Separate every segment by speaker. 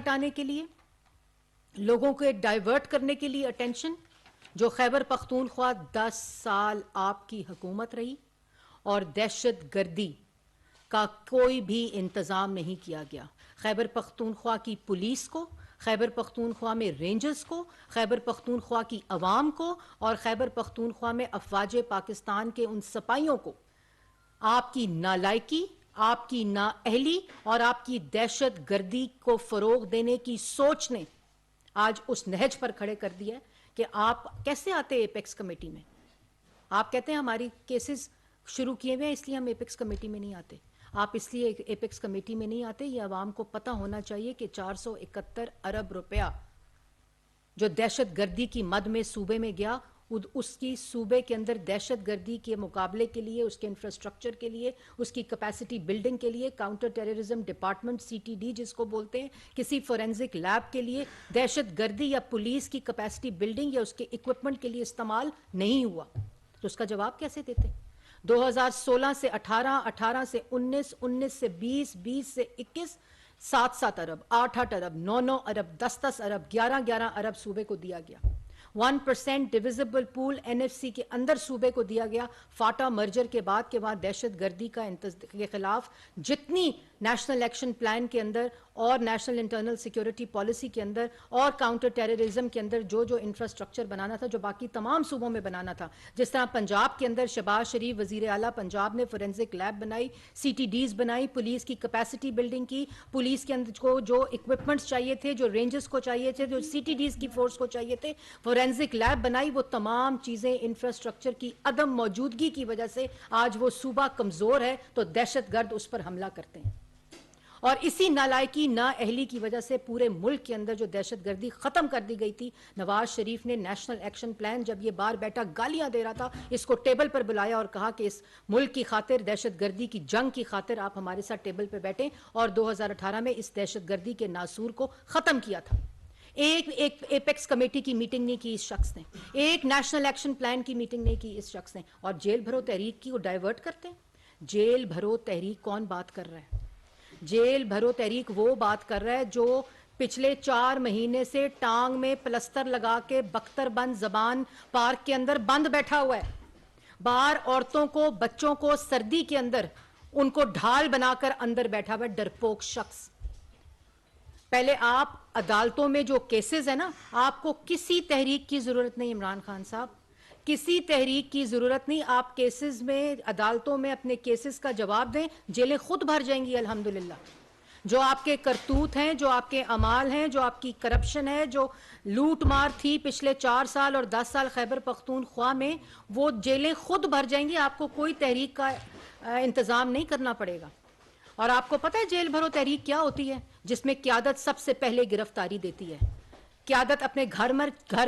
Speaker 1: ہٹانے کے لیے, لوگوں کو ڈائیورٹ کرنے کے لیے اٹینشن, جو خیبر پختونخوا 10 سال آپ کی حکومت رہی اور دہشت گردی کا کوئی بھی انتظام نہیں کیا گیا. خیبر پختونخوا کی پولیس کو, خیبر پختونخوا میں رینجرز کو, خیبر پختونخوا کی عوام کو اور خیبر پختونخوا میں افواج پاکستان کے ان سپاہیوں کو آپ کی نالائکی, آپ کی نااہلی اور آپ کی دہشت گردی کو فروغ دینے کی سوچ نے آج اس نہج پر کھڑے کر دیا کہ آپ کیسے آتے ایپیکس کمیٹی میں. آپ کہتے ہیں ہماری کیسز شروع کیے ہوئے ہیں اس لیے ہم ایپیکس کمیٹی میں نہیں آتے. آپ اس لیے ایپیکس کمیٹی میں نہیں آتے, یہ عوام کو پتہ ہونا چاہیے کہ 471 ارب روپیہ جو دہشت گردی کی مد میں صوبے میں گیا, اس کی صوبے کے اندر دہشت گردی کے مقابلے کے لیے, اس کے انفراسٹرکچر کے لیے, اس کی کیپیسٹی بلڈنگ کے لیے, کاؤنٹر ٹیررزم ڈپارٹمنٹ CTD جس کو بولتے ہیں, کسی فورینزک لیب کے لیے دہشت گردی یا پولیس کی کیپیسٹی بلڈنگ یا اس کے اکوپمنٹ کے لیے استعمال نہیں ہوا. تو اس کا جواب کیسے دیتے؟ 2016 سے 18, 18 سے 19, 19 سے 20, 20 سے 21, 7 ارب, 8 ارب, 9 ارب, 10 ارب, 11 ارب صوبے کو دیا گیا. 1% ڈویزبل پول NFC کے اندر صوبے کو دیا گیا فاٹا مرجر کے بعد کہ وہاں دہشت گردی کے خلاف جتنی نیشنل ایکشن پلان کے اندر اور نیشنل انٹرنل سیکیورٹی پالیسی کے اندر اور کاؤنٹر ٹیررزم کے اندر جو انفراسٹرکچر بنانا تھا, جو باقی تمام صوبوں میں بنانا تھا, جس طرح پنجاب کے اندر شہباز شریف وزیر اعلیٰ پنجاب نے فورینزک لیب بنائی, CTDs بنائی, پولیس کی کیپیسٹی بلڈنگ کی, پولیس کے اندر کو جو اکوپمنٹس چاہیے تھے, جو رینجز کو چاہیے تھے, جو CTDs کی فورس کو چاہیے تھے, فورینزک لیب بنائی. وہ تمام چیزیں انفراسٹرکچر کی عدم موجودگی کی وجہ سے آج وہ صوبہ کمزور ہے تو دہشت گرد اس پر حملہ کرتے ہیں. اور اسی نالائکی نااہلی کی وجہ سے پورے ملک کے اندر جو دہشت گردی ختم کر دی گئی تھی, نواز شریف نے نیشنل ایکشن پلان جب یہ بار بیٹھا گالیاں دے رہا تھا, اس کو ٹیبل پر بلایا اور کہا کہ اس ملک کی خاطر, دہشت گردی کی جنگ کی خاطر آپ ہمارے ساتھ ٹیبل پہ بیٹھیں, اور 2018 میں اس دہشت گردی کے ناسور کو ختم کیا تھا. ایک ایپیکس کمیٹی کی میٹنگ نہیں کی اس شخص نے, ایک نیشنل ایکشن پلان کی میٹنگ نہیں کی اس شخص نے, اور جیل بھرو تحریک کی وہ ڈائیورٹ کرتے ہیں. جیل بھرو تحریک کون بات کر رہا ہے؟ جیل بھرو تحریک وہ بات کر رہا ہے جو پچھلے 4 مہینے سے ٹانگ میں پلستر لگا کے بختر بند زبان پارک کے اندر بند بیٹھا ہوا ہے. باہر عورتوں کو, بچوں کو سردی کے اندر ان کو ڈھال بنا کر اندر بیٹھا ہوا ہے ڈرپوک شخص. پہلے آپ عدالتوں میں جو کیسز ہیں نا, آپ کو کسی تحریک کی ضرورت نہیں عمران خان صاحب, کسی تحریک کی ضرورت نہیں. آپ کیسز میں, عدالتوں میں اپنے کیسز کا جواب دیں, جیلیں خود بھر جائیں گی الحمدللہ. جو آپ کے کرتوت ہیں, جو آپ کے اعمال ہیں, جو آپ کی کرپشن ہے, جو لوٹ مار تھی پچھلے 4 سال اور 10 سال خیبر پختونخوا میں, وہ جیلیں خود بھر جائیں گی. آپ کو کوئی تحریک کا انتظام نہیں کرنا پڑے گا. اور آپ کو پتہ ہے جیل بھرو تحریک کیا ہوتی ہے؟ جس میں قیادت سب سے پہلے گرفتاری دیتی ہے. قیادت اپنے گھر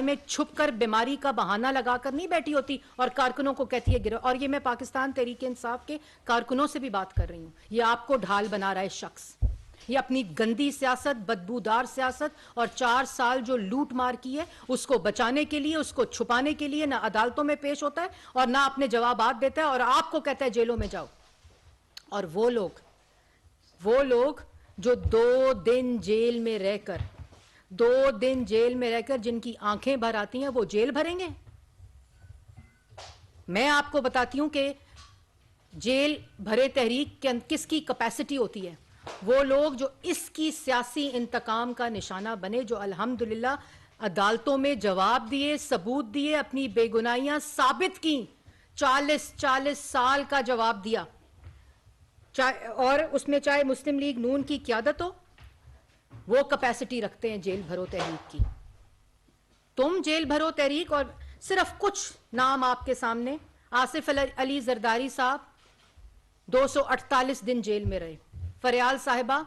Speaker 1: میں چھپ کر بیماری کا بہانہ لگا کر نہیں بیٹھی ہوتی اور کارکنوں کو کہتی ہے گرو. اور یہ میں پاکستان تحریک انصاف کے کارکنوں سے بھی بات کر رہی ہوں. یہ آپ کو ڈھال بنا رہا ہے شخص. یہ اپنی گندی سیاست, بدبودار سیاست اور 4 سال جو لوٹ مار کی ہے, اس کو بچانے کے لیے, اس کو چھپانے کے لیے نہ عدالتوں میں پیش ہوتا ہے اور نہ اپنے جوابات دیتا ہے, اور آپ کو کہتا ہے جیلوں میں جاؤ. اور وہ لوگ جو 2 دن جیل میں رہ کر جن کی آنکھیں بھر آتی ہیں, وہ جیل بھریں گے؟ میں آپ کو بتاتی ہوں کہ جیل بھرے تحریک کس کی کیپیسٹی ہوتی ہے. وہ لوگ جو اس کی سیاسی انتقام کا نشانہ بنے, جو الحمدللہ عدالتوں میں جواب دیے, ثبوت دیے, اپنی بے گناہیاں ثابت کی, 40 سال کا جواب دیا, اور اس میں چاہے مسلم لیگ نون کی قیادت ہو, وہ کیپیسٹی رکھتے ہیں جیل بھرو تحریک کی. تم جیل بھرو تحریک, اور صرف کچھ نام آپ کے سامنے. آصف علی زرداری صاحب 248 دن جیل میں رہے. فریال صاحبہ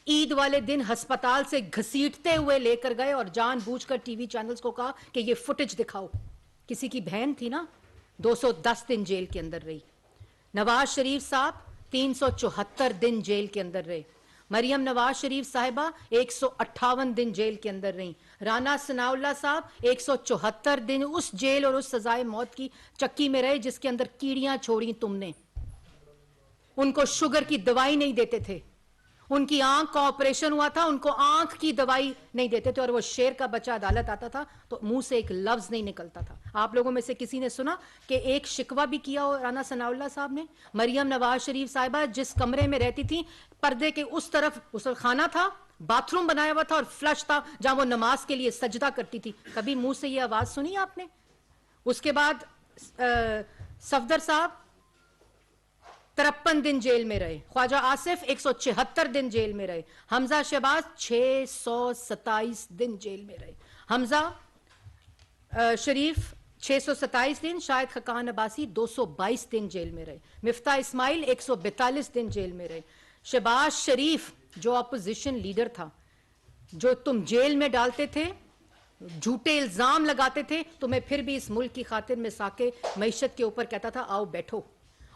Speaker 1: عید والے دن ہسپتال سے گھسیٹتے ہوئے لے کر گئے اور جان بوجھ کر ٹی وی چینلز کو کہا کہ یہ فوٹیج دکھاؤ. کسی کی بہن تھی نا, 210 دن جیل کے اندر رہی. نواز شریف صاحب 374 دن جیل کے اندر رہے. مریم نواز شریف صاحبہ 158 دن جیل کے اندر رہیں. رانا ثناء اللہ صاحب 174 دن اس جیل اور اس سزائے موت کی چکی میں رہے جس کے اندر کیڑیاں چھوڑی تم نے. ان کو شوگر کی دوائی نہیں دیتے تھے, ان کی آنکھ کا آپریشن ہوا تھا, ان کو آنکھ کی دوائی نہیں دیتے تھے, اور وہ شیر کا بچہ عدالت آتا تھا تو منہ سے ایک لفظ نہیں نکلتا تھا. آپ لوگوں میں سے کسی نے سنا کہ ایک شکوہ بھی کیا ہو رانا ثناء اللہ صاحب نے؟ مریم نواز شریف صاحبہ جس کمرے میں رہتی تھی, پردے کے اس طرف اس خانہ تھا, باتھ روم بنایا ہوا تھا اور فلش تھا جہاں وہ نماز کے لیے سجدہ کرتی تھی. کبھی منہ سے یہ آواز سنی آپ نے؟ اس کے بعد صفدر صاحب 53 دن جیل میں رہے, خواجہ آصف 176 دن جیل میں رہے, حمزہ شہباز 627 دن جیل میں رہے, حمزہ شریف 627 دن, شاہد خاقان عباسی 222 دن جیل میں رہے, مفتاح اسماعیل 142 دن جیل میں رہے, شہباز شریف جو اپوزیشن لیڈر تھا, جو تم جیل میں ڈالتے تھے, جھوٹے الزام لگاتے تھے, تمہیں پھر بھی اس ملک کی خاطر میں ساکے معیشت کے اوپر کہتا تھا آؤ بیٹھو,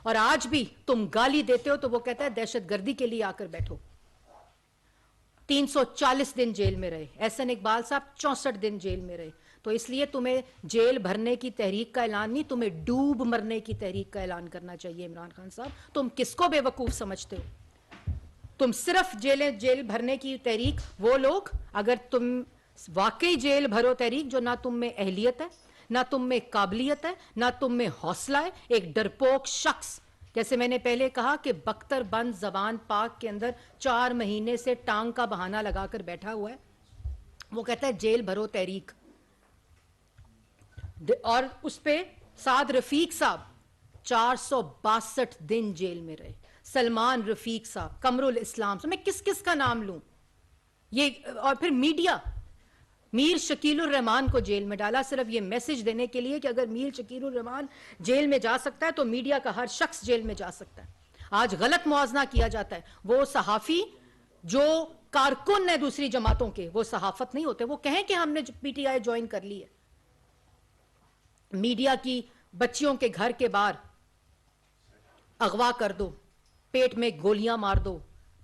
Speaker 1: اور آج بھی تم گالی دیتے ہو تو وہ کہتا ہے دہشت گردی کے لیے آ کر بیٹھو. 340 دن جیل میں رہے, احسن اقبال صاحب 64 دن جیل میں رہے. تو اس لیے تمہیں جیل بھرنے کی تحریک کا اعلان نہیں, تمہیں ڈوب مرنے کی تحریک کا اعلان کرنا چاہیے. عمران خان صاحب تم کس کو بے وقوف سمجھتے ہو؟ تم صرف جیل بھرنے کی تحریک, وہ لوگ اگر تم واقعی جیل بھرو تحریک جو نہ تم میں اہلیت ہے, نہ تم میں قابلیت ہے, نہ تم میں حوصلہ ہے, ایک ڈرپوک شخص, جیسے میں نے پہلے کہا کہ بختر بند زبان پاک کے اندر 4 مہینے سے ٹانگ کا بہانہ لگا کر بیٹھا ہوا ہے, وہ کہتا ہے جیل بھرو تحریک. اور اس پہ سعد رفیق صاحب 462 دن جیل میں رہے, سلمان رفیق صاحب, قمر الاسلام صاحب, میں کس کس کا نام لوں یہ. اور پھر میڈیا, میر شکیل الرحمان کو جیل میں ڈالا صرف یہ میسج دینے کے لیے کہ اگر میر شکیل الرحمان جیل میں جا سکتا ہے تو میڈیا کا ہر شخص جیل میں جا سکتا ہے. آج غلط موازنہ کیا جاتا ہے, وہ صحافی جو کارکن ہے دوسری جماعتوں کے, وہ صحافت نہیں ہوتے. وہ کہیں کہ ہم نے پی ٹی آئی جوائن کر لی ہے. میڈیا کی بچیوں کے گھر کے باہر اغوا کر دو, پیٹ میں گولیاں مار دو,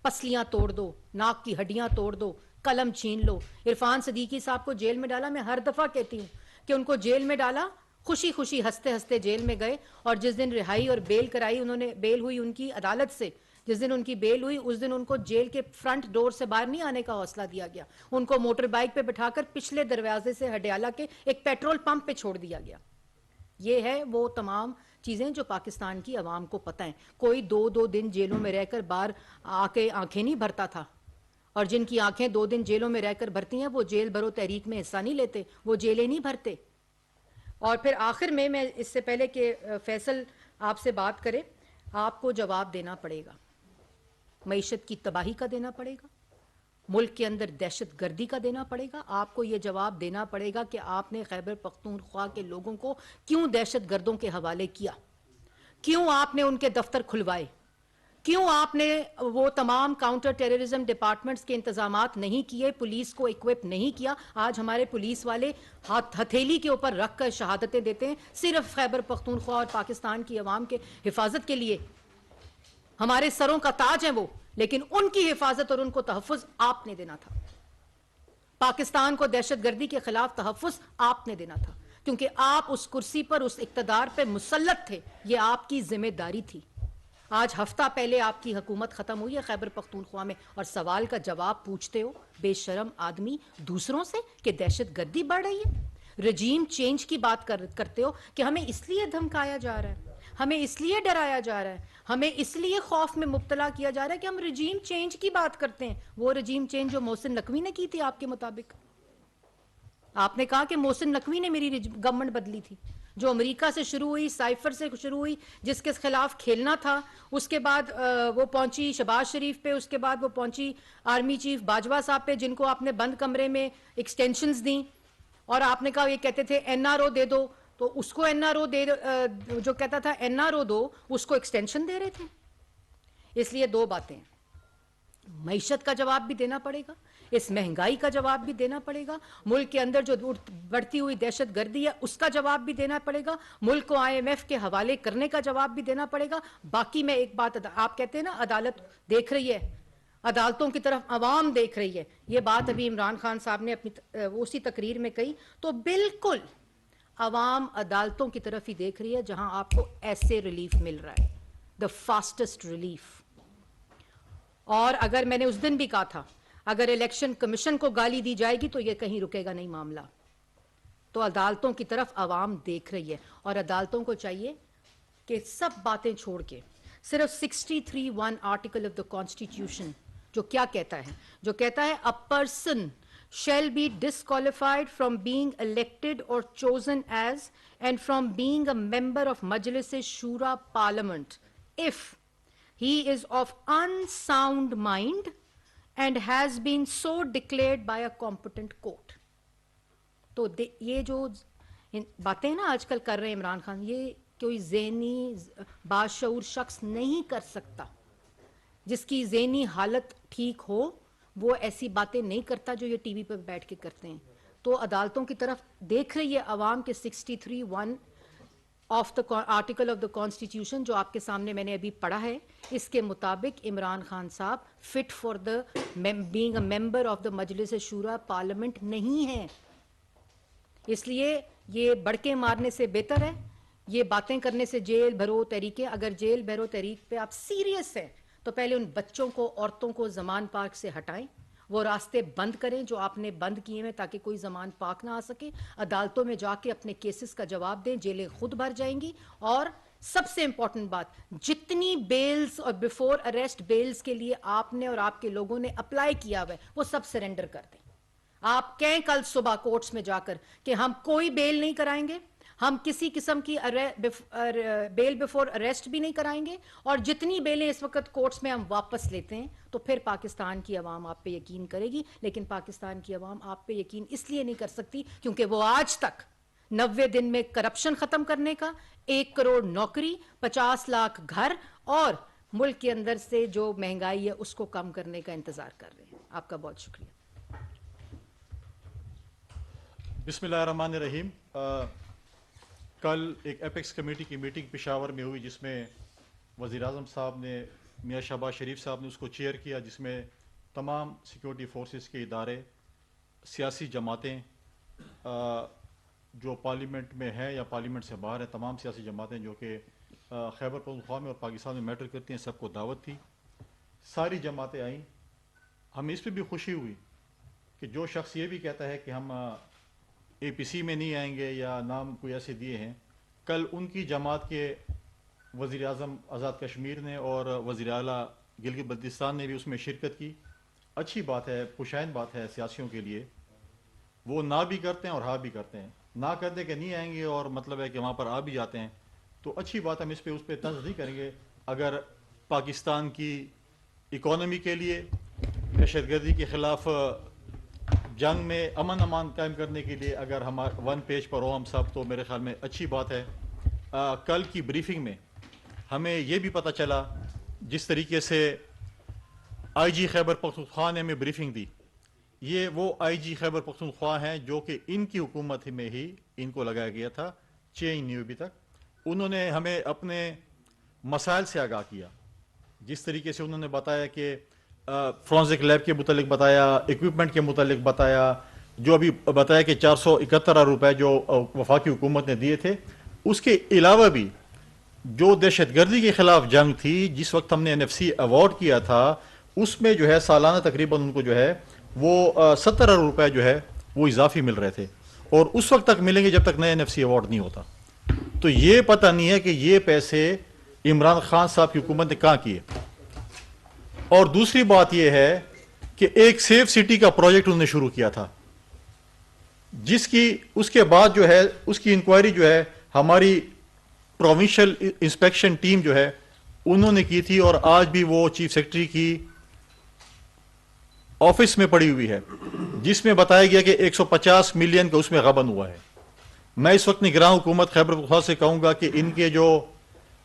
Speaker 1: پسلیاں توڑ دو, ناک کی ہڈیاں توڑ دو, قلم چھین لو. عرفان صدیقی صاحب کو جیل میں ڈالا, میں ہر دفعہ کہتی ہوں کہ ان کو جیل میں ڈالا, خوشی خوشی ہنستے ہنستے جیل میں گئے, اور جس دن رہائی اور بیل کرائی, انہوں نے بیل ہوئی ان کی عدالت سے, جس دن ان کی بیل ہوئی اس دن ان کو جیل کے فرنٹ ڈور سے باہر نہیں آنے کا حوصلہ دیا گیا, ان کو موٹر بائک پہ بٹھا کر پچھلے دروازے سے ہڈیالہ کے ایک پیٹرول پمپ پہ چھوڑ دیا گیا. یہ ہے وہ تمام چیزیں جو پاکستان کی عوام کو پتہ ہیں. کوئی 2 دن جیلوں میں رہ کر باہر آ کے آنکھیں نہیں بھرتا تھا, اور جن کی آنکھیں 2 دن جیلوں میں رہ کر بھرتی ہیں وہ جیل بھرو تحریک میں حصہ نہیں لیتے, وہ جیلیں نہیں بھرتے. اور پھر آخر میں اس سے پہلے کہ فیصل آپ سے بات کرے, آپ کو جواب دینا پڑے گا, معیشت کی تباہی کا دینا پڑے گا, ملک کے اندر دہشت گردی کا دینا پڑے گا. آپ کو یہ جواب دینا پڑے گا کہ آپ نے خیبر پختونخوا کے لوگوں کو کیوں دہشت گردوں کے حوالے کیا, کیوں آپ نے ان کے دفتر کھلوائے, کیوں آپ نے وہ تمام کاؤنٹر ٹیررزم ڈپارٹمنٹس کے انتظامات نہیں کیے, پولیس کو ایکوپ نہیں کیا. آج ہمارے پولیس والے ہتھیلی کے اوپر رکھ کر شہادتیں دیتے ہیں صرف خیبر پختونخوا اور پاکستان کی عوام کے حفاظت کے لیے. ہمارے سروں کا تاج ہیں وہ, لیکن ان کی حفاظت اور ان کو تحفظ آپ نے دینا تھا. پاکستان کو دہشت گردی کے خلاف تحفظ آپ نے دینا تھا, کیونکہ آپ اس کرسی پر, اس اقتدار پہ مسلط تھے, یہ آپ کی ذمہ داری تھی. آج ہفتہ پہلے آپ کی حکومت ختم ہوئی ہے خیبر پختونخوا میں, اور سوال کا جواب پوچھتے ہو بے شرم آدمی دوسروں سے کہ دہشت گردی بڑھ رہی ہے. رجیم چینج کی بات کرتے ہو کہ ہمیں اس لیے دھمکایا جا رہا ہے, ہمیں اس لیے ڈرایا جا رہا ہے, ہمیں اس لیے خوف میں مبتلا کیا جا رہا ہے کہ ہم رجیم چینج کی بات کرتے ہیں. وہ رجیم چینج جو محسن نقوی نے کی تھی آپ کے مطابق, آپ نے کہا کہ محسن نقوی نے میری گورنمنٹ بدلی تھی, جو امریکہ سے شروع ہوئی, سائفر سے شروع ہوئی, جس کے خلاف کھیلنا تھا, اس کے بعد وہ پہنچی شہباز شریف پہ, اس کے بعد وہ پہنچی آرمی چیف باجوہ صاحب پہ, جن کو آپ نے بند کمرے میں ایکسٹینشنز دیں, اور آپ نے کہا یہ کہتے تھے این آر او دے دو, تو اس کو این آر او جو کہتا تھا این آر او دو, اس کو ایکسٹینشن دے رہے تھے. اس لیے 2 باتیں, معیشت کا جواب بھی دینا پڑے گا, اس مہنگائی کا جواب بھی دینا پڑے گا, ملک کے اندر جو بڑھتی ہوئی دہشت گردی ہے اس کا جواب بھی دینا پڑے گا, ملک کو آئی ایم ایف کے حوالے کرنے کا جواب بھی دینا پڑے گا. باقی میں ایک بات, آپ کہتے ہیں نا عدالت دیکھ رہی ہے, عدالتوں کی طرف عوام دیکھ رہی ہے, یہ بات ابھی عمران خان صاحب نے اپنی اسی تقریر میں کہی, تو بالکل عوام عدالتوں کی طرف ہی دیکھ رہی ہے جہاں آپ کو ایسے ریلیف مل رہا ہے, دا فاسٹسٹ ریلیف. اور اگر میں نے اس دن بھی کہا تھا اگر الیکشن کمیشن کو گالی دی جائے گی تو یہ کہیں رکے گا نہیں معاملہ. تو عدالتوں کی طرف عوام دیکھ رہی ہے اور عدالتوں کو چاہیے کہ سب باتیں چھوڑ کے صرف 63(1) آرٹیکل آف دا کانسٹیٹیوشن جو کیا کہتا ہے, جو کہتا ہے a person shall be disqualified from being elected or chosen as and from being a member of Majlis Shura Parliament if he is of unsound mind and has been so declared by a competent court. تو یہ جو باتیں نا آج کل کر رہے ہیں عمران خان, یہ کوئی ذہنی باشعور شخص نہیں کر سکتا. جس کی ذہنی حالت ٹھیک ہو وہ ایسی باتیں نہیں کرتا جو یہ ٹی وی پہ بیٹھ کے کرتے ہیں. تو عدالتوں کی طرف دیکھ رہی ہے عوام کے 63(1) of the article of the constitution جو آپ کے سامنے میں نے ابھی پڑھا ہے, اس کے مطابق عمران خان صاحب fit for the being a member of the Majlis Shura parliament نہیں ہے. اس لیے یہ بڑکے مارنے سے بہتر ہے یہ باتیں کرنے سے جیل بھرو تحریکیں. اگر جیل بھرو تحریک پہ آپ سیریس ہیں تو پہلے ان بچوں کو عورتوں کو زمان پاک سے ہٹائیں, وہ راستے بند کریں جو آپ نے بند کیے ہیں تاکہ کوئی زمان پاک نہ آ سکے. عدالتوں میں جا کے اپنے کیسز کا جواب دیں, جیلیں خود بھر جائیں گی. اور سب سے امپورٹنٹ بات, جتنی بیلز اور بیفور اریسٹ بیلز کے لیے آپ نے اور آپ کے لوگوں نے اپلائی کیا ہوا ہے وہ سب سرنڈر کر دیں. آپ کہیں کل صبح کورٹس میں جا کر کہ ہم کوئی بیل نہیں کرائیں گے, ہم کسی قسم کی بیل بیفور اریسٹ بھی نہیں کرائیں گے, اور جتنی بیلیں اس وقت کورٹس میں ہم واپس لیتے ہیں, تو پھر پاکستان کی عوام آپ پہ یقین کرے گی. لیکن پاکستان کی عوام آپ پہ یقین اس لیے نہیں کر سکتی کیونکہ وہ آج تک 90 دن میں کرپشن ختم کرنے کا, 1 کروڑ نوکری, 50 لاکھ گھر اور ملک کے اندر سے جو مہنگائی ہے اس کو کم کرنے کا انتظار کر رہے ہیں. آپ کا بہت شکریہ.
Speaker 2: بسم اللہ الرحمن الرحیم. کل ایک ایپیکس کمیٹی کی میٹنگ پشاور میں ہوئی جس میں وزیر اعظم صاحب نے, میاں شہباز شریف صاحب نے اس کو چیئر کیا, جس میں تمام سیکورٹی فورسز کے ادارے, سیاسی جماعتیں جو پارلیمنٹ میں ہیں یا پارلیمنٹ سے باہر ہیں, تمام سیاسی جماعتیں جو کہ خیبر پختونخوا میں اور پاکستان میں میٹر کرتی ہیں, سب کو دعوت تھی. ساری جماعتیں آئیں. ہمیں اس پہ بھی خوشی ہوئی کہ جو شخص یہ بھی کہتا ہے کہ ہم اے پی سی میں نہیں آئیں گے یا نام کوئی ایسے دیے ہیں, کل ان کی جماعت کے وزیر اعظم آزاد کشمیر نے اور وزیر اعلیٰ گلگت بلتستان نے بھی اس میں شرکت کی. اچھی بات ہے, خوشائند بات ہے سیاسیوں کے لیے. وہ نہ بھی کرتے ہیں اور ہاں بھی کرتے ہیں. نہ کرتے کہ نہیں آئیں گے اور مطلب ہے کہ وہاں پر آ بھی جاتے ہیں, تو اچھی بات. ہم اس پہ طنز نہیں کریں گے. اگر پاکستان کی اکانومی کے لیے, دہشت گردی کے خلاف جنگ میں امن امان قائم کرنے کے لیے اگر ہم ون پیج پر ہو ہم سب, تو میرے خیال میں اچھی بات ہے. کل کی بریفنگ میں ہمیں یہ بھی پتہ چلا, جس طریقے سے آئی جی خیبر پختونخوا نے ہمیں بریفنگ دی, یہ وہ آئی جی خیبر پختونخوا ہیں جو کہ ان کی حکومت میں ہی ان کو لگایا گیا تھا, چینج نہیں ہوئی ابھی تک. انہوں نے ہمیں اپنے مسائل سے آگاہ کیا. جس طریقے سے انہوں نے بتایا کہ فرانزک لیب کے متعلق بتایا, ایکوپمنٹ کے متعلق بتایا, جو ابھی بتایا کہ 471 روپے جو وفاقی حکومت نے دیے تھے. اس کے علاوہ بھی جو دہشت گردی کے خلاف جنگ تھی, جس وقت ہم نے NFC ایوارڈ کیا تھا, اس میں جو ہے سالانہ تقریباً ان کو جو ہے وہ 70 روپے جو ہے وہ اضافی مل رہے تھے, اور اس وقت تک ملیں گے جب تک نیا NFC ایوارڈ نہیں ہوتا. تو یہ پتہ نہیں ہے کہ یہ پیسے عمران خان صاحب کی حکومت نے کہاں کیے. اور دوسری بات یہ ہے کہ ایک سیف سٹی کا پروجیکٹ انہوں نے شروع کیا تھا, جس کی اس کے بعد جو ہے اس کی انکوائری جو ہے ہماری پروونشل انسپیکشن ٹیم جو ہے انہوں نے کی تھی, اور آج بھی وہ چیف سیکرٹری کی آفس میں پڑی ہوئی ہے, جس میں بتایا گیا کہ 150 ملین کا اس میں غبن ہوا ہے. میں اس وقت نگراں حکومت خیبر پختونخوا سے کہوں گا کہ ان کے جو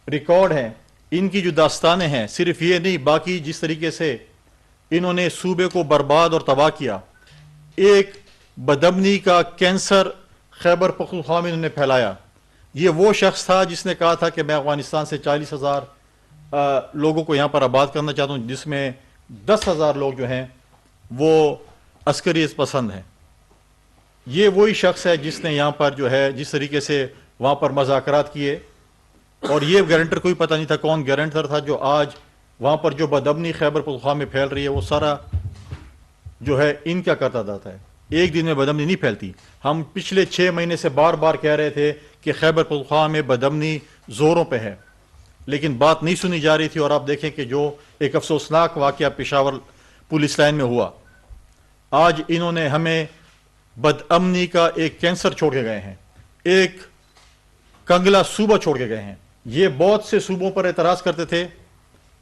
Speaker 2: ریکارڈ ہیں, ان کی جو داستانیں ہیں, صرف یہ نہیں, باقی جس طریقے سے انہوں نے صوبے کو برباد اور تباہ کیا, ایک بدامنی کا کینسر خیبر پختونخوا میں انہوں نے پھیلایا. یہ وہ شخص تھا جس نے کہا تھا کہ میں افغانستان سے 40,000 لوگوں کو یہاں پر آباد کرنا چاہتا ہوں, جس میں 10,000 لوگ جو ہیں وہ عسکریت پسند ہیں. یہ وہی شخص ہے جس نے یہاں پر جو ہے جس طریقے سے وہاں پر مذاکرات کیے, اور یہ گارنٹر کوئی پتہ نہیں تھا کون گارنٹر تھا, جو آج وہاں پر جو بدامنی خیبر پختونخوا میں پھیل رہی ہے وہ سارا جو ہے ان کا کرتا جاتا ہے. ایک دن میں بدامنی نہیں پھیلتی. ہم پچھلے 6 مہینے سے بار بار کہہ رہے تھے کہ خیبر پختونخوا میں بدامنی زوروں پہ ہے, لیکن بات نہیں سنی جا رہی تھی. اور آپ دیکھیں کہ جو ایک افسوسناک واقعہ پشاور پولیس لائن میں ہوا, آج انہوں نے ہمیں بدامنی کا ایک کینسر چھوڑ کے گئے ہیں, ایک کنگلا صوبہ چھوڑ کے گئے ہیں. یہ بہت سے صوبوں پر اعتراض کرتے تھے,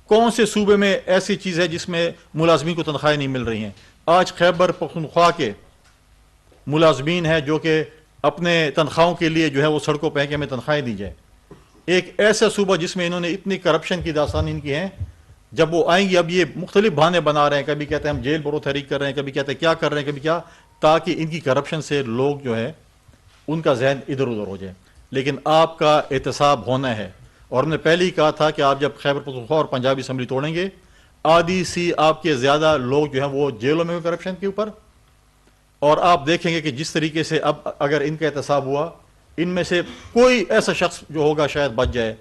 Speaker 2: کون سے صوبے میں ایسی چیز ہے جس میں ملازمین کو تنخواہیں نہیں مل رہی ہیں. آج خیبر پختونخوا کے ملازمین ہیں جو کہ اپنے تنخواہوں کے لیے جو ہے وہ سڑکوں پہ ہیں کہ ہمیں تنخواہیں دی جائے. ایک ایسا صوبہ جس میں انہوں نے اتنی کرپشن کی داستان ان کی ہیں, جب وہ آئیں گی اب یہ مختلف بہانے بنا رہے ہیں, کبھی کہتے ہیں ہم جیل برو تحریک کر رہے ہیں, کبھی کہتے ہیں کیا کر رہے ہیں, کبھی کیا, تاکہ ان کی کرپشن سے لوگ جو ہے ان کا ذہن ادھر ادھر ہو جائے. لیکن آپ کا احتساب ہونا ہے, اور ہم نے پہلے ہی کہا تھا کہ آپ جب خیبر پختونخوا اور پنجاب اسمبلی توڑیں گے, آدھی سی آپ کے زیادہ لوگ جو ہیں وہ جیلوں میں کرپشن کے اوپر, اور آپ دیکھیں گے کہ جس طریقے سے اب اگر ان کا احتساب ہوا, ان میں سے کوئی ایسا شخص جو ہوگا شاید بچ جائے,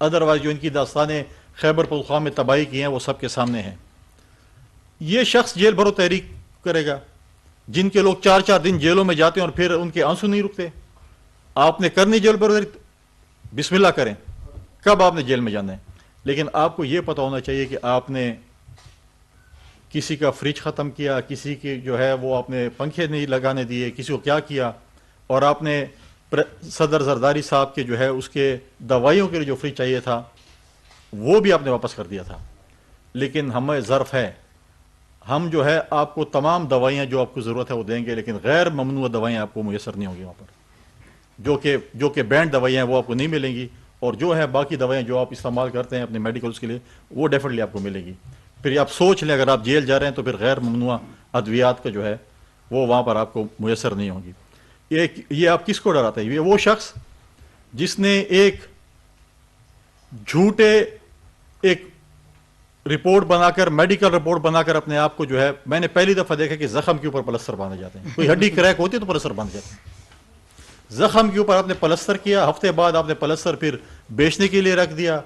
Speaker 2: ادروائز جو ان کی داستانیں خیبر پختونخوا میں تباہی کی ہیں وہ سب کے سامنے ہیں. یہ شخص جیل بھرو تحریک کرے گا جن کے لوگ 4 دن جیلوں میں جاتے ہیں اور پھر ان کے آنسو نہیں رکتے. آپ نے کرنی جیل بھرو تحریک, بسم اللہ کریں, کب آپ نے جیل میں جانا ہے. لیکن آپ کو یہ پتہ ہونا چاہیے کہ آپ نے کسی کا فریج ختم کیا, کسی کی جو ہے وہ آپ نے پنکھے نہیں لگانے دیے, کسی کو کیا کیا, اور آپ نے صدر زرداری صاحب کے جو ہے اس کے دوائیوں کے لیے جو فریج چاہیے تھا وہ بھی آپ نے واپس کر دیا تھا. لیکن ہمیں ظرف ہے, ہم جو ہے آپ کو تمام دوائیاں جو آپ کو ضرورت ہے وہ دیں گے, لیکن غیر ممنوع دوائیاں آپ کو میسر نہیں ہوں گی وہاں پر. جو کہ بینڈ دوائیاں ہیں وہ آپ کو نہیں ملیں گی, اور جو ہے باقی دوائیاں جو آپ استعمال کرتے ہیں اپنے میڈیکلز کے لیے وہ ڈیفینیٹلی آپ کو ملے گی. پھر آپ سوچ لیں اگر آپ جیل جا رہے ہیں تو پھر غیر ممنوع ادویات کا جو ہے وہ وہاں پر آپ کو میسر نہیں ہوں گی. یہ آپ کس کو ڈراتے ہیں؟ یہ وہ شخص جس نے ایک جھوٹے ایک رپورٹ بنا کر, میڈیکل رپورٹ بنا کر اپنے آپ کو جو ہے, میں نے پہلی دفعہ دیکھا کہ زخم کے اوپر پلستر باندھے جاتے ہیں. کوئی ہڈی کریک ہوتی ہے تو پلستر باندھے جاتے ہیں. زخم کے اوپر آپ نے پلستر کیا, ہفتے بعد آپ نے پلستر پھر بیچنے کے لیے رکھ دیا.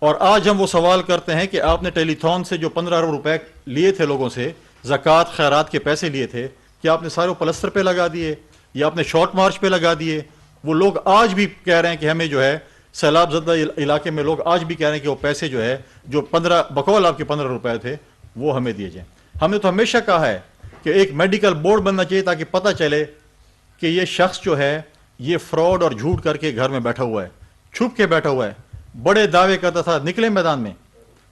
Speaker 2: اور آج ہم وہ سوال کرتے ہیں کہ آپ نے ٹیلی تھون سے جو 15 ارب روپے لیے تھے لوگوں سے, زکوٰۃ خیرات کے پیسے لیے تھے, کہ آپ نے سارے پلستر پہ لگا دیے یا آپ نے شارٹ مارچ پہ لگا دیے. وہ لوگ آج بھی کہہ رہے ہیں کہ ہمیں جو ہے سیلاب زدہ علاقے میں لوگ آج بھی کہہ رہے ہیں کہ وہ پیسے جو ہے جو 15 بقول آپ کے 15 روپے تھے وہ ہمیں دیے جائیں. ہم نے تو ہمیشہ کہا ہے کہ ایک میڈیکل بورڈ بننا چاہیے تاکہ پتہ چلے کہ یہ شخص جو ہے یہ فراڈ اور جھوٹ کر کے گھر میں بیٹھا ہوا ہے, چھپ کے بیٹھا ہوا ہے. بڑے دعوے کرتا تھا, نکلے میدان میں,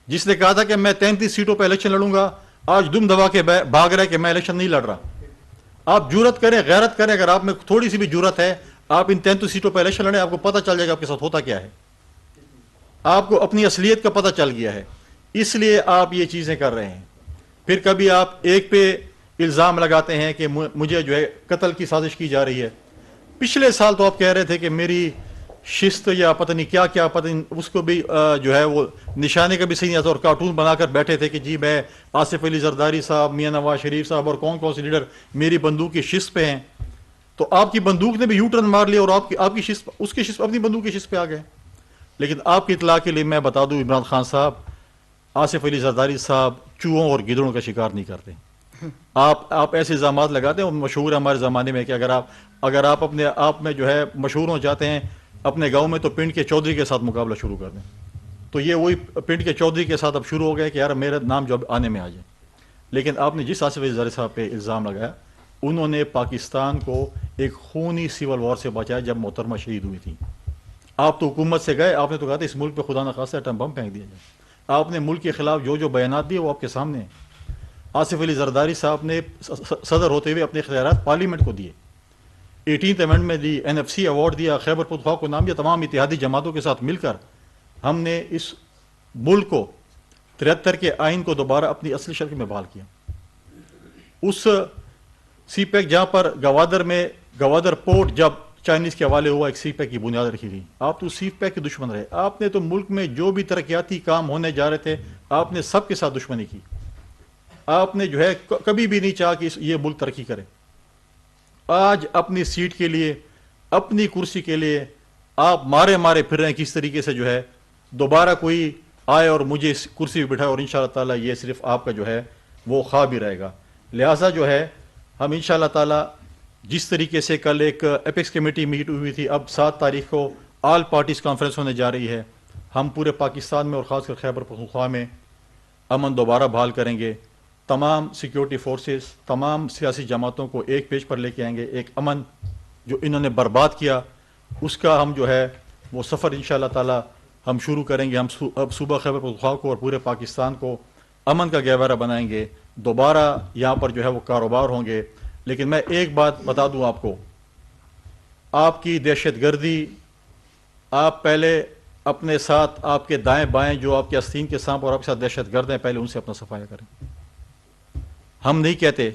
Speaker 2: جس نے کہا تھا کہ میں 33 سیٹوں پہ الیکشن لڑوں گا, آج دم دبا کے بھاگ رہا ہے کہ میں الیکشن نہیں لڑ رہا. آپ جرت کریں, غیرت کریں, اگر آپ میں تھوڑی سی بھی جرت ہے آپ ان 33 سیٹوں پہ الیکشن لڑیں, آپ کو پتہ چل جائے گا آپ کے ساتھ ہوتا کیا ہے. آپ کو اپنی اصلیت کا پتہ چل گیا ہے, اس لیے آپ یہ چیزیں کر رہے ہیں. پھر کبھی آپ ایک پہ الزام لگاتے ہیں کہ مجھے جو ہے قتل کی سازش کی جا رہی ہے. پچھلے سال تو آپ کہہ رہے تھے کہ میری شست یا پتہ نہیں کیا کیا, پتہ نہیں اس کو بھی جو ہے وہ نشانے کا بھی صحیح نہیں آتا, اور کارٹون بنا کر بیٹھے تھے کہ جی میں آصف علی زرداری صاحب, میاں نواز شریف صاحب اور کون سے لیڈر میری بندوق کی شست پہ ہیں. تو آپ کی بندوق نے بھی یو ٹرن مار لیا اور آپ کی شست, اس کی شست, اپنی بندوق کی شست پہ آ گئے. لیکن آپ کی اطلاع کے لیے میں بتا دوں, عمران خان صاحب, آصف علی زرداری صاحب چوہوں اور گدڑوں کا شکار نہیں کرتے. آپ ایسے الزامات لگاتے ہیں, وہ مشہور ہے ہمارے زمانے میں کہ اگر آپ اپنے آپ میں جو ہے مشہور ہو جاتے ہیں اپنے گاؤں میں تو پنڈ کے چودھری کے ساتھ مقابلہ شروع کر دیں. تو یہ وہی پنڈ کے چودھری کے ساتھ اب شروع ہو گئے کہ یار میرا نام جو آنے میں آ جائے. لیکن آپ نے جس آصف علی زرداری صاحب پہ الزام لگایا, انہوں نے پاکستان کو ایک خونی سول وار سے بچایا جب محترمہ شہید ہوئی تھی. آپ تو حکومت سے گئے, آپ نے تو کہا تھا اس ملک پہ خدا نخواستہ ایٹم بم پھینک دیا جائے. آپ نے ملک کے خلاف جو بیانات دیے وہ آپ کے سامنے ہیں. آصف علی زرداری صاحب نے صدر ہوتے ہوئے اپنے اختیارات پارلیمنٹ کو دیے, 18th امینڈمنٹ دی, NFC ایوارڈ دیا, خیبر پختونخوا کو نام دیا. تمام اتحادی جماعتوں کے ساتھ مل کر ہم نے اس ملک کو 73 کے آئین کو دوبارہ اپنی اصلی شکل میں بحال کیا. اس سی پیک جہاں پر گوادر پورٹ جب چائنیز کے حوالے ہوا, ایک سی پیک کی بنیاد رکھی گئی. آپ تو سی پیک کے دشمن رہے. آپ نے تو ملک میں جو بھی ترقیاتی کام ہونے جا رہے تھے آپ نے سب کے ساتھ دشمنی کی. آپ نے جو ہے کبھی بھی نہیں چاہا کہ یہ ملک ترقی کرے. آج اپنی سیٹ کے لیے, اپنی کرسی کے لیے آپ مارے پھر رہے ہیں کس طریقے سے جو ہے دوبارہ کوئی آئے اور مجھے اس کرسی پہ بٹھائے، اور انشاءاللہ تعالیٰ یہ صرف آپ کا جو ہے وہ خواب ہی رہے گا. لہٰذا جو ہے ہم انشاءاللہ تعالیٰ جس طریقے سے کل ایک اپیکس کمیٹی میٹ ہوئی تھی، اب 7 تاریخ کو آل پارٹیز کانفرنس ہونے جا رہی ہے. ہم پورے پاکستان میں اور خاص کر خیبر پختونخوا میں امن دوبارہ بحال کریں گے. تمام سیکیورٹی فورسز، تمام سیاسی جماعتوں کو ایک پیج پر لے کے آئیں گے. ایک امن جو انہوں نے برباد کیا اس کا ہم جو ہے وہ سفر انشاءاللہ تعالی ہم شروع کریں گے. ہم اب صوبہ خیبر پختونخوا کو اور پورے پاکستان کو امن کا گہوارہ بنائیں گے. دوبارہ یہاں پر جو ہے وہ کاروبار ہوں گے. لیکن میں ایک بات بتا دوں آپ کو، آپ کی دہشت گردی، آپ پہلے اپنے ساتھ آپ کے دائیں بائیں جو آپ کے آستین کے سانپ اور آپ کے ساتھ دہشت گرد ہیں، پہلے ان سے اپنا صفایا کریں. ہم نہیں کہتے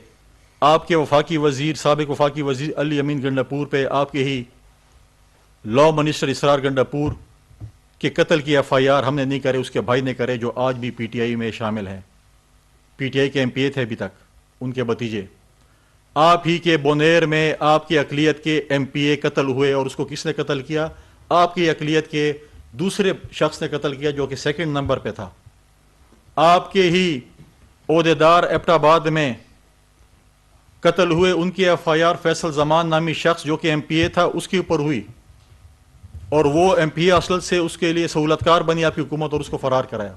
Speaker 2: آپ کے وفاقی وزیر، سابق وفاقی وزیر علی امین گنڈاپور پہ آپ کے ہی لا منسٹر اسرار گنڈاپور کے قتل کی ایف آئی آر ہم نے نہیں کرے، اس کے بھائی نے کرے، جو آج بھی پی ٹی آئی میں شامل ہیں. پی ٹی آئی کے ایم پی اے تھے ابھی تک، ان کے بھتیجے. آپ ہی کے بونیر میں آپ کی اقلیت کے ایم پی اے قتل ہوئے، اور اس کو کس نے قتل کیا؟ آپ کی اقلیت کے دوسرے شخص نے قتل کیا جو کہ سیکنڈ نمبر پہ تھا. آپ کے ہی عہدیدار ایبٹ آباد میں قتل ہوئے، ان کی ایف آئی آر فیصل زمان نامی شخص جو کہ ایم پی اے تھا اس کے اوپر ہوئی، اور وہ ایم پی اے اصل سے اس کے لیے سہولتکار بنی آپ کی حکومت اور اس کو فرار کرایا.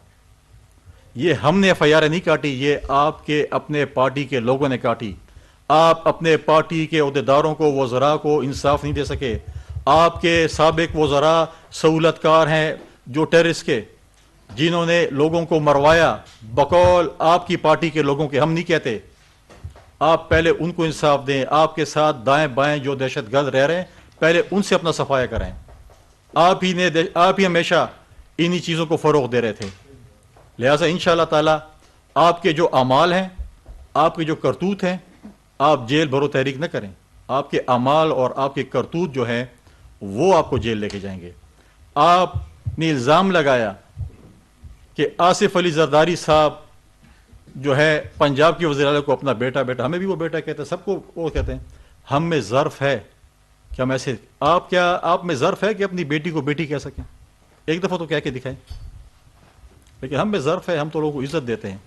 Speaker 2: یہ ہم نے ایف آئی آر نہیں کاٹی، یہ آپ کے اپنے پارٹی کے لوگوں نے کاٹی. آپ اپنے پارٹی کے عہدیداروں کو، وزراء کو انصاف نہیں دے سکے. آپ کے سابق وزراء سہولتکار ہیں جو ٹیررسٹ کے، جنہوں نے لوگوں کو مروایا بقول آپ کی پارٹی کے لوگوں کے. ہم نہیں کہتے، آپ پہلے ان کو انصاف دیں. آپ کے ساتھ دائیں بائیں جو دہشت گرد رہ رہے ہیں، پہلے ان سے اپنا صفایا کریں. آپ ہی ہمیشہ انہی چیزوں کو فروغ دے رہے تھے. لہٰذا انشاءاللہ تعالی آپ کے جو اعمال ہیں، آپ کے جو کرتوت ہیں، آپ جیل بھرو تحریک نہ کریں. آپ کے اعمال اور آپ کے کرتوت جو ہیں وہ آپ کو جیل لے کے جائیں گے. آپ نے الزام لگایا کہ آصف علی زرداری صاحب جو ہے پنجاب کی وزیر اعلیٰ کو اپنا بیٹا، ہمیں بھی وہ بیٹا کہتے ہیں، سب کو وہ کہتے ہیں. ہم میں ظرف ہے کہ ہم ایسے، آپ میں ظرف ہے کہ اپنی بیٹی کو بیٹی کہہ سکیں؟ ایک دفعہ تو کہہ کے دکھائیں. لیکن ہم میں ظرف ہے، ہم تو لوگوں کو عزت دیتے ہیں.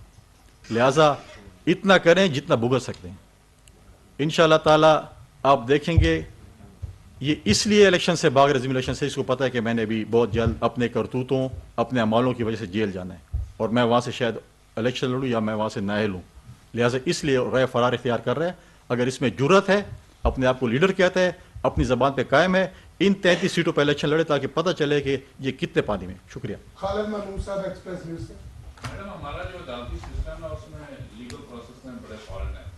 Speaker 2: لہٰذا اتنا کریں جتنا بھگت سکتے ہیں. انشاءاللہ تعالی آپ دیکھیں گے یہ اس لیے الیکشن سے بھاگ رہے، الیکشن سے اس کو پتہ ہے کہ میں نے بھی بہت جلد اپنے کرتوتوں، اپنے اعمالوں کی وجہ سے جیل جانا ہے، اور میں وہاں سے شاید الیکشن لڑوں یا میں وہاں سے نااہل ہوں. لہٰذا اس لیے رائے فرار اختیار کر رہے ہیں. اگر اس میں جرت ہے، اپنے آپ کو لیڈر کہتا ہے، اپنی زبان پہ قائم ہے، ان 33 سیٹوں پہ الیکشن لڑے تاکہ پتہ چلے کہ یہ کتنے پانی میں. شکریہ.
Speaker 3: خالد محمود صاحب ایکسپریس نیوز سے.
Speaker 4: میڈم، ہمارا جو عدالتی سسٹم ہے اس میں لیگل پروسیس میں بڑے فالٹ ہیں.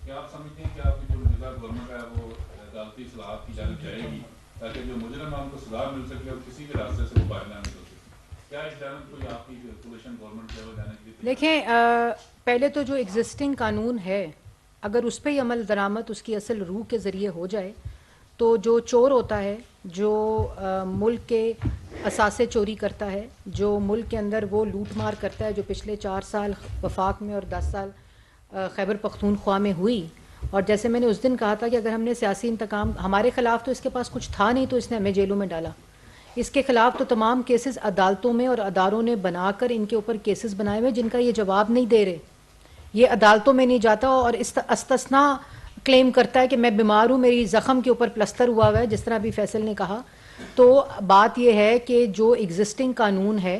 Speaker 4: کیا آپ سمجھتے ہیں کہ آپ کی جو موجودہ گورنمنٹ ہے وہ عدالتی اصلاحات کی جانب جائے گی تاکہ جو مجرم ہے ان کو سزا مل سکے اور کسی بھی راستے سے وہ باہر نہ نکل سکے؟ کیا اس جانب کوئی آپ کی پوزیشن گورنمنٹ سے جانے کی؟
Speaker 1: دیکھیں، پہلے تو جو ایگزسٹنگ قانون ہے اگر اس پہ ہی عمل درآمد اس کی اصل روح کے ذریعے ہو جائے تو جو چور ہوتا ہے، جو ملک کے اثاثے چوری کرتا ہے، جو ملک کے اندر وہ لوٹ مار کرتا ہے جو پچھلے 4 سال وفاق میں اور 10 سال خیبر پختونخوا میں ہوئی. اور جیسے میں نے اس دن کہا تھا کہ اگر ہم نے سیاسی انتقام، ہمارے خلاف تو اس کے پاس کچھ تھا نہیں تو اس نے ہمیں جیلوں میں ڈالا. اس کے خلاف تو تمام کیسز عدالتوں میں اور اداروں نے بنا کر ان کے اوپر کیسز بنائے ہوئے جن کا یہ جواب نہیں دے رہے. یہ عدالتوں میں نہیں جاتا اور استثناء کلیم کرتا ہے کہ میں بیمار ہوں، میری زخم کے اوپر پلستر ہوا ہوا ہے، جس طرح بھی فیصل نے کہا. تو بات یہ ہے کہ جو ایگزسٹنگ قانون ہے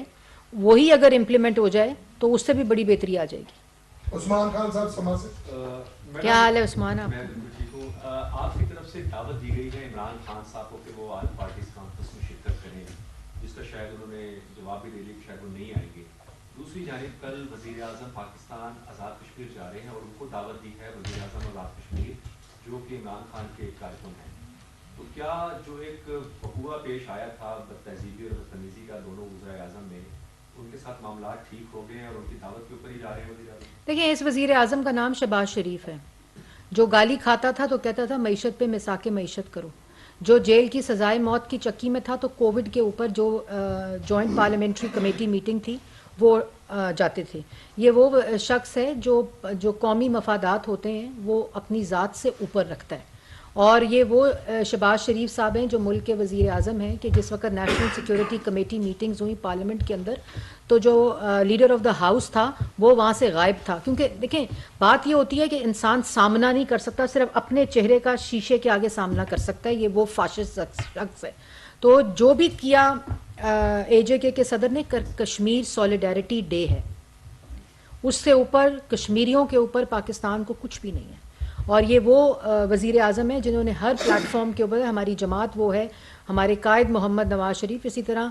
Speaker 1: وہی اگر امپلیمنٹ ہو جائے تو اس سے بھی بڑی بہتری آ جائے گی.
Speaker 3: عثمان خان صاحب سما سے.
Speaker 1: کیا حال ہے عثمان؟ آپ
Speaker 5: میں بالکل ٹھیک ہوں. آپ کی طرف سے دعوت دی گئی ہے عمران خان صاحب کو کہ وہ آل پارٹیز کانفرنس میں شرکت کریں، جس کا شاید انہوں نے جواب بھی دے لیا کہ شاید وہ نہیں آئیں گے. دوسری جانب کل وزیر اعظم پاکستان آزاد کشمیر جا رہے ہیں اور ان کو دعوت دی ہے وزیر اعظم آزاد کشمیر جو کہ عمران خان کے کارکن ہیں. تو کیا جو ایک وقوع پیش آیا تھا بد تہذیبی اور بدتمیزی کا دونوں وزراء اعظم میں، ان کے ساتھ معاملات ٹھیک ہو گئے ہیں اور ان کی دعوت کے اوپر ہی جا رہے ہیں وزیر اعظم؟
Speaker 1: دیکھیں، اس وزیر اعظم کا نام شہباز شریف ہے، جو گالی کھاتا تھا تو کہتا تھا معیشت پہ مساک معیشت کرو، جو جیل کی سزائے موت کی چکی میں تھا تو کووڈ کے اوپر جو جوائنٹ پارلیمنٹری کمیٹی میٹنگ تھی وہ جاتے تھے. یہ وہ شخص ہے جو قومی مفادات ہوتے ہیں وہ اپنی ذات سے اوپر رکھتا ہے. اور یہ وہ شہباز شریف صاحب ہیں جو ملک کے وزیر اعظم ہیں کہ جس وقت نیشنل سیکیورٹی کمیٹی میٹنگز ہوئی پارلیمنٹ کے اندر تو جو لیڈر آف دا ہاؤس تھا وہ وہاں سے غائب تھا. کیونکہ دیکھیں بات یہ ہوتی ہے کہ انسان سامنا نہیں کر سکتا, صرف اپنے چہرے کا شیشے کے آگے سامنا کر سکتا ہے, یہ وہ فاشسٹ شخص ہے. تو جو بھی کیا اے جے کے صدر نے کشمیر سولیڈیرٹی ڈے ہے, اس سے اوپر کشمیریوں کے اوپر پاکستان کو کچھ بھی نہیں ہے. اور یہ وہ وزیر اعظم ہیں جنہوں نے ہر پلیٹ فارم کے اوپر, ہماری جماعت وہ ہے, ہمارے قائد محمد نواز شریف, اسی طرح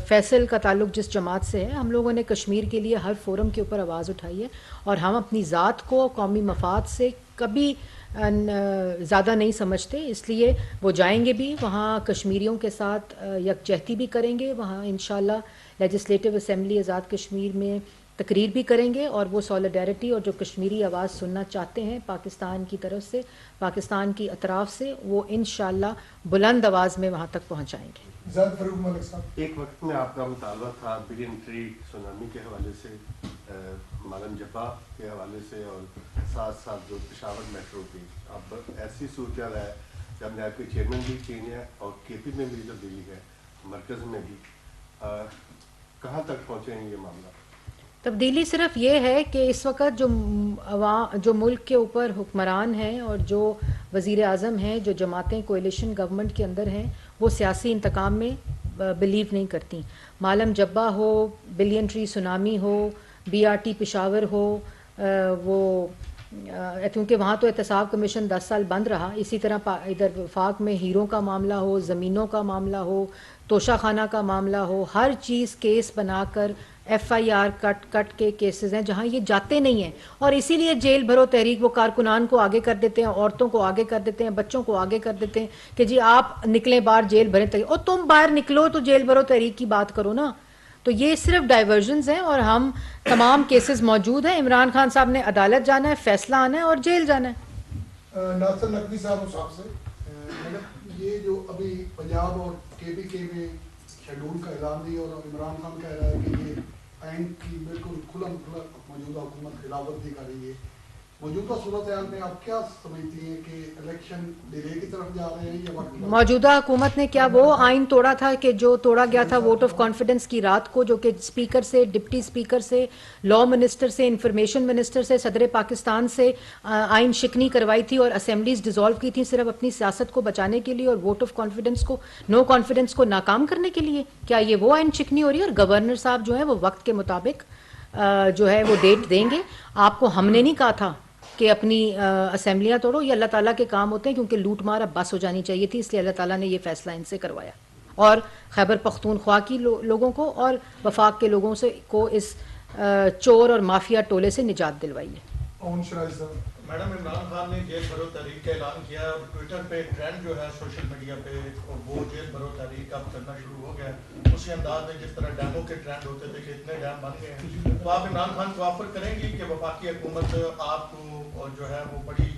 Speaker 1: فیصل کا تعلق جس جماعت سے ہے, ہم لوگوں نے کشمیر کے لیے ہر فورم کے اوپر آواز اٹھائی ہے. اور ہم اپنی ذات کو قومی مفاد سے کبھی زیادہ نہیں سمجھتے, اس لیے وہ جائیں گے بھی وہاں, کشمیریوں کے ساتھ یکجہتی بھی کریں گے وہاں انشاءاللہ. لیجسلیٹو اسمبلی آزاد کشمیر میں تقریر بھی کریں گے, اور وہ سولیڈیرٹی اور جو کشمیری آواز سننا چاہتے ہیں پاکستان کی طرف سے, پاکستان کی اطراف سے, وہ انشاءاللہ بلند آواز میں وہاں تک پہنچائیں گے.
Speaker 3: زید فاروق ملک صاحب,
Speaker 6: ایک وقت میں آپ کا مطالبہ تھا بلین ٹری سونامی کے حوالے سے, مالم جبا کے حوالے سے, اور ساتھ ساتھ جو پشاور میٹرو کی. اب ایسی صورتحال ہے کہ ہم نے آپ کے چیئرمین بھی چینج ہے اور کے پی میں بھی تبدیلی ہے, مرکز میں بھی, کہاں تک پہنچے ہیں یہ معاملہ؟
Speaker 1: تبدیلی صرف یہ ہے کہ اس وقت جو ملک کے اوپر حکمران ہیں اور جو وزیر اعظم ہیں, جو جماعتیں کوئلیشن گورنمنٹ کے اندر ہیں, وہ سیاسی انتقام میں بلیو نہیں کرتی. مالم جبا ہو, بلین ٹری سونامی ہو, بی آر ٹی پشاور ہو, وہ کیونکہ وہاں تو احتساب کمیشن 10 سال بند رہا, اسی طرح ادھر وفاق میں ہیروں کا معاملہ ہو, زمینوں کا معاملہ ہو, توشہ خانہ کا معاملہ ہو, ہر چیز کیس بنا کر ایف آئی آر کٹ کے کیسز ہیں جہاں یہ جاتے نہیں ہیں, اور اسی لیے جیل بھرو تحریک وہ کارکنان کو آگے کر دیتے ہیں, عورتوں کو آگے کر دیتے ہیں, بچوں کو آگے کر دیتے ہیں کہ جی آپ نکلیں باہر جیل بھریں تحریک, اور تم باہر نکلو تو جیل بھرو تحریک کی بات کرو نا. تو یہ صرف ڈائیورژنز ہیں, اور ہم تمام کیسز موجود ہیں. عمران خان صاحب نے عدالت جانا ہے, فیصلہ آنا ہے اور جیل جانا ہے.
Speaker 3: ناصر نقوی صاحب سے, میڈم یہ جو ابھی پنجاب اور کے پی کے میں شیڈول کا اعلان دی اور عمران خان کہہ رہا ہے کہ یہ آئین کی بالکل کھلم کھلا موجودہ حکومت خلاف ورزی کر رہی ہے, موجودہ صورتحال میں آپ کیا سمجھتی ہیں کہ الیکشن ڈیلے کی طرف جا رہے ہیں یا وقت؟
Speaker 1: موجودہ حکومت نے کیا وہ آئین توڑا تھا کہ جو توڑا گیا تھا ووٹ آف کانفیڈنس کی رات کو, جو کہ اسپیکر سے, ڈپٹی اسپیکر سے, لا منسٹر سے, انفارمیشن منسٹر سے, صدر پاکستان سے آئین شکنی کروائی تھی اور اسمبلیز ڈیزالو کی تھیں صرف اپنی سیاست کو بچانے کے لیے اور ووٹ آف کانفیڈنس کو, نو کانفیڈنس کو ناکام کرنے کے لیے. کیا یہ وہ آئین شکنی ہو رہی ہے؟ اور گورنر صاحب جو ہیں وہ وقت کے مطابق جو ہے وہ ڈیٹ دیں گے. آپ کو ہم نے نہیں کہا تھا کہ اپنی اسمبلیاں توڑو, یہ اللہ تعالیٰ کے کام ہوتے ہیں, کیونکہ لوٹ مار اب بس ہو جانی چاہیے تھی, اس لیے اللہ تعالیٰ نے یہ فیصلہ ان سے کروایا اور خیبر پختونخوا کی لوگوں کو اور وفاق کے لوگوں سے کو اس چور اور مافیا ٹولے سے نجات دلوائی ہے.
Speaker 7: میڈم عمران خان نے جیل بھرو تحریک کا اعلان کیا ہے اور ٹویٹر پہ ٹرینڈ جو ہے سوشل میڈیا پہ وہ جیل بھرو تحریک اب چلنا شروع ہو گیا ہے اسی انداز میں جس طرح ڈیموں کے ٹرینڈ ہوتے تھے کہ اتنے ڈیم بن گئے ہیں. تو آپ عمران خان کو آفر کریں گی کہ وفاقی حکومت آپ کو اور جو ہے وہ بڑی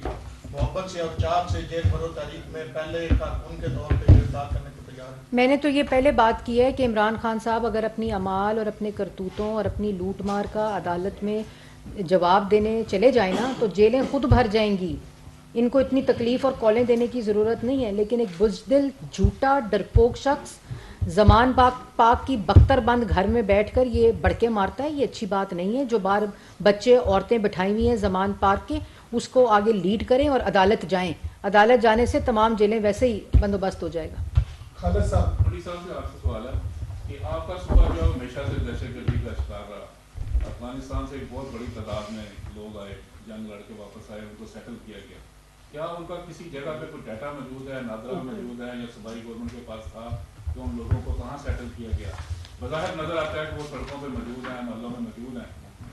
Speaker 7: محبت سے اور چاپ سے جیل بھرو تحریک میں پہلے کارکن کے طور پہ گرفتار کرنے کو تیار ہے؟
Speaker 1: میں نے تو یہ پہلے بات کی ہے کہ عمران خان صاحب اگر اپنی اعمال اور اپنے کرتوتوں اور اپنی لوٹ مار کا عدالت میں جواب دینے چلے جائیں نا تو جیلیں خود بھر جائیں گی. ان کو اتنی تکلیف اور کالیں دینے کی ضرورت نہیں ہے. لیکن ایک بزدل, جھوٹا, ڈرپوک شخص زمان پاک کی بختر بند گھر میں بیٹھ کر یہ بڑکے مارتا ہے, یہ اچھی بات نہیں ہے. جو باہر بچے عورتیں بٹھائی ہوئی ہیں زمان پارک کے, اس کو آگے لیڈ کریں اور عدالت جائیں. عدالت جانے سے تمام جیلیں ویسے ہی بندوبست ہو جائے گا.
Speaker 3: خالد صاحب,
Speaker 4: بڑی صاحب سے آپ سے سوال ہے کہ آپ کا صوبہ جو ہمیشہ سے دہشت گردی کا شکار رہا, افغانستان سے ایک بہت بڑی تعداد میں لوگ آئے, جنگ لڑ کے واپس آئے, ان کو سیٹل کیا گیا. کیا ان کا کسی جگہ پہ کوئی ڈیٹا موجود ہے, نادرا موجود ہے یا صوبائی گورنمنٹ کے پاس تھا کہ ان لوگوں کو کہاں سیٹل کیا گیا؟ بظاہر نظر آتا ہے کہ وہ سڑکوں پہ موجود ہیں, محلوں میں موجود ہیں,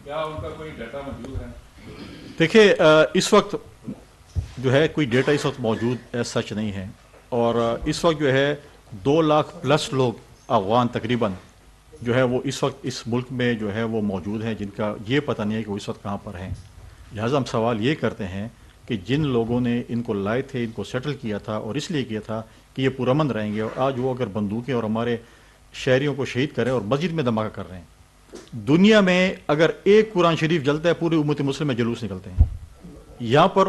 Speaker 4: کیا ان کا کوئی ڈیٹا موجود ہے؟
Speaker 2: دیکھیے اس وقت جو ہے کوئی ڈیٹا اس وقت موجود سچ نہیں ہے, اور اس وقت جو ہے 2 لاکھ پلس لوگ افغان تقریباً جو ہے وہ اس وقت اس ملک میں جو ہے وہ موجود ہیں, جن کا یہ پتہ نہیں ہے کہ وہ اس وقت کہاں پر ہیں. لہٰذا ہم سوال یہ کرتے ہیں کہ جن لوگوں نے ان کو لائے تھے, ان کو سیٹل کیا تھا اور اس لیے کیا تھا کہ یہ پرامن رہیں گے, اور آج وہ اگر بندوقیں اور ہمارے شہریوں کو شہید کریں اور مسجد میں دھماکہ کر رہے ہیں. دنیا میں اگر ایک قرآن شریف جلتا ہے پوری امت مسلم میں جلوس نکلتے ہیں. یہاں پر